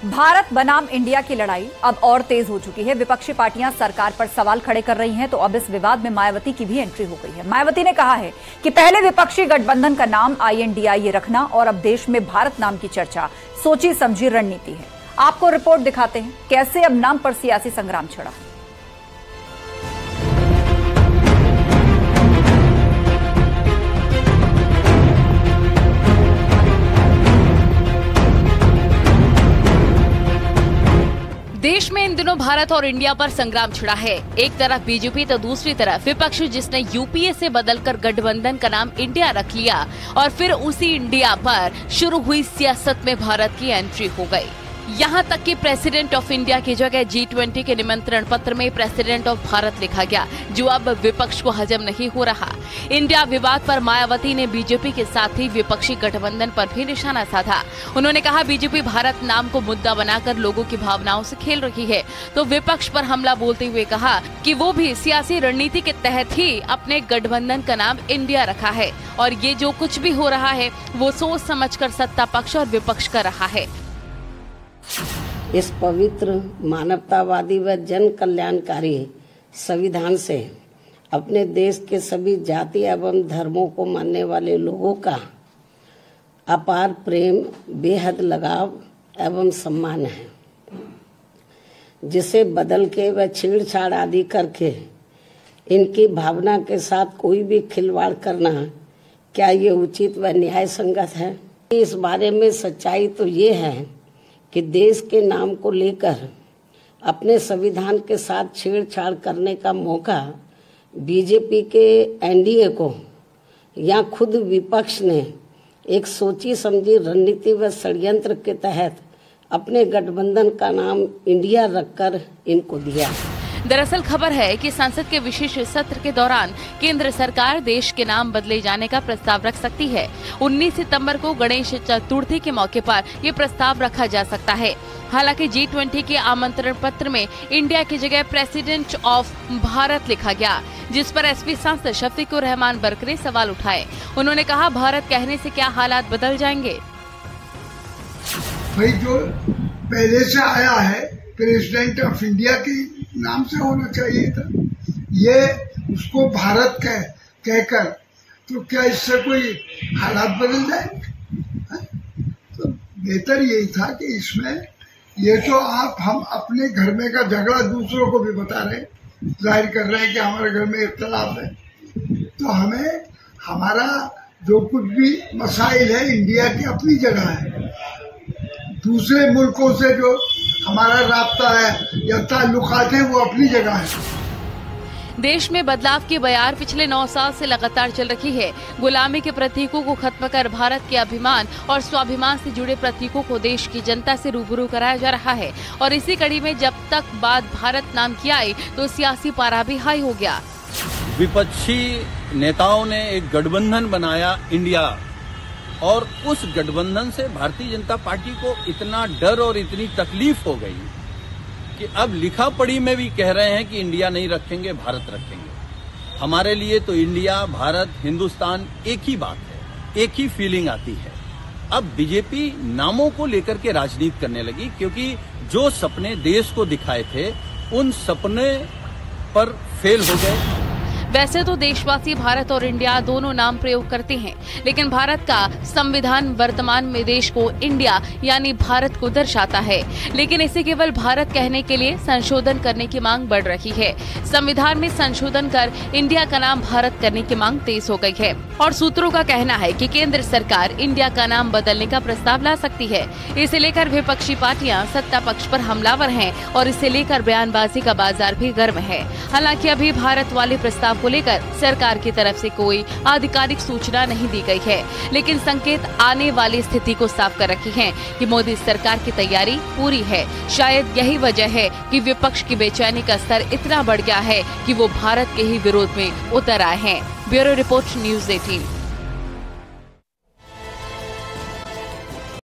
भारत बनाम इंडिया की लड़ाई अब और तेज हो चुकी है। विपक्षी पार्टियां सरकार पर सवाल खड़े कर रही हैं, तो अब इस विवाद में मायावती की भी एंट्री हो गई है। मायावती ने कहा है कि पहले विपक्षी गठबंधन का नाम INDIA रखना और अब देश में भारत नाम की चर्चा सोची समझी रणनीति है। आपको रिपोर्ट दिखाते हैं कैसे अब नाम पर सियासी संग्राम छिड़ा। देश में इन दिनों भारत और इंडिया पर संग्राम छिड़ा है। एक तरफ बीजेपी तो दूसरी तरफ विपक्ष, जिसने यूपीए से बदलकर गठबंधन का नाम इंडिया रख लिया और फिर उसी इंडिया पर शुरू हुई सियासत में भारत की एंट्री हो गई। यहाँ तक कि प्रेसिडेंट ऑफ इंडिया की जगह G20 के निमंत्रण पत्र में प्रेसिडेंट ऑफ भारत लिखा गया, जो अब विपक्ष को हजम नहीं हो रहा। इंडिया विवाद पर मायावती ने बीजेपी के साथ ही विपक्षी गठबंधन पर भी निशाना साधा। उन्होंने कहा, बीजेपी भारत नाम को मुद्दा बनाकर लोगों की भावनाओं से खेल रही है, तो विपक्ष पर हमला बोलते हुए कहा कि वो भी सियासी रणनीति के तहत ही अपने गठबंधन का नाम इंडिया रखा है और ये जो कुछ भी हो रहा है वो सोच समझकर सत्ता पक्ष और विपक्ष कर रहा है। इस पवित्र मानवतावादी व जन कल्याणकारी संविधान से अपने देश के सभी जाति एवं धर्मों को मानने वाले लोगों का अपार प्रेम, बेहद लगाव एवं सम्मान है, जिसे बदल के व छेड़छाड़ आदि करके इनकी भावना के साथ कोई भी खिलवाड़ करना क्या ये उचित व न्याय संगत है? इस बारे में सच्चाई तो ये है कि देश के नाम को लेकर अपने संविधान के साथ छेड़छाड़ करने का मौका बीजेपी के एनडीए को या खुद विपक्ष ने एक सोची समझी रणनीति व षड्यंत्र के तहत अपने गठबंधन का नाम इंडिया रखकर इनको दिया। दरअसल खबर है कि संसद के विशेष सत्र के दौरान केंद्र सरकार देश के नाम बदले जाने का प्रस्ताव रख सकती है। 19 सितंबर को गणेश चतुर्थी के मौके पर ये प्रस्ताव रखा जा सकता है। हालांकि G20 के आमंत्रण पत्र में इंडिया की जगह प्रेसिडेंट ऑफ भारत लिखा गया, जिस पर एसपी सांसद शफीकुर रहमान बर्क ने सवाल उठाए। उन्होंने कहा, भारत कहने से क्या हालात बदल जाएंगे? भाई जो पहले से आया है प्रेसिडेंट ऑफ इंडिया की नाम से होना चाहिए था, ये उसको भारत कहकर तो क्या इससे कोई हालात बदल जाएंगे? तो बेहतर यही था कि इसमें ये तो हम अपने घर में का झगड़ा दूसरों को भी बता रहे, जाहिर कर रहे हैं कि हमारे घर में इख्तलाफ है, तो हमें हमारा जो कुछ भी मसाइल है इंडिया की अपनी जगह है, दूसरे मुल्कों से जो हमारा राब्ता है या ताल्लुकात है वो अपनी जगह है। देश में बदलाव की बयार पिछले 9 साल से लगातार चल रही है। गुलामी के प्रतीकों को खत्म कर भारत के अभिमान और स्वाभिमान से जुड़े प्रतीकों को देश की जनता से रूबरू कराया जा रहा है और इसी कड़ी में जब तक बात भारत नाम की आई तो सियासी पारा भी हाई हो गया। विपक्षी नेताओं ने एक गठबंधन बनाया इंडिया, और उस गठबंधन से भारतीय जनता पार्टी को इतना डर और इतनी तकलीफ हो गई कि अब लिखा पढ़ी में भी कह रहे हैं कि इंडिया नहीं रखेंगे, भारत रखेंगे। हमारे लिए तो इंडिया, भारत, हिंदुस्तान एक ही बात है, एक ही फीलिंग आती है। अब बीजेपी नामों को लेकर के राजनीति करने लगी, क्योंकि जो सपने देश को दिखाए थे उन सपने पर फेल हो गए। वैसे तो देशवासी भारत और इंडिया दोनों नाम प्रयोग करते हैं, लेकिन भारत का संविधान वर्तमान में देश को इंडिया यानी भारत को दर्शाता है। लेकिन इसे केवल भारत कहने के लिए संशोधन करने की मांग बढ़ रही है। संविधान में संशोधन कर इंडिया का नाम भारत करने की मांग तेज हो गई है और सूत्रों का कहना है कि केंद्र सरकार इंडिया का नाम बदलने का प्रस्ताव ला सकती है। इसे लेकर विपक्षी पार्टियां सत्ता पक्ष पर हमलावर हैं और इसे लेकर बयानबाजी का बाजार भी गर्म है। हालांकि अभी भारत वाले प्रस्ताव को लेकर सरकार की तरफ से कोई आधिकारिक सूचना नहीं दी गई है, लेकिन संकेत आने वाली स्थिति को साफ कर रखी हैं कि मोदी सरकार की तैयारी पूरी है। शायद यही वजह है कि विपक्ष की बेचैनी का स्तर इतना बढ़ गया है कि वो भारत के ही विरोध में उतर आए हैं। Bureau report, news 18।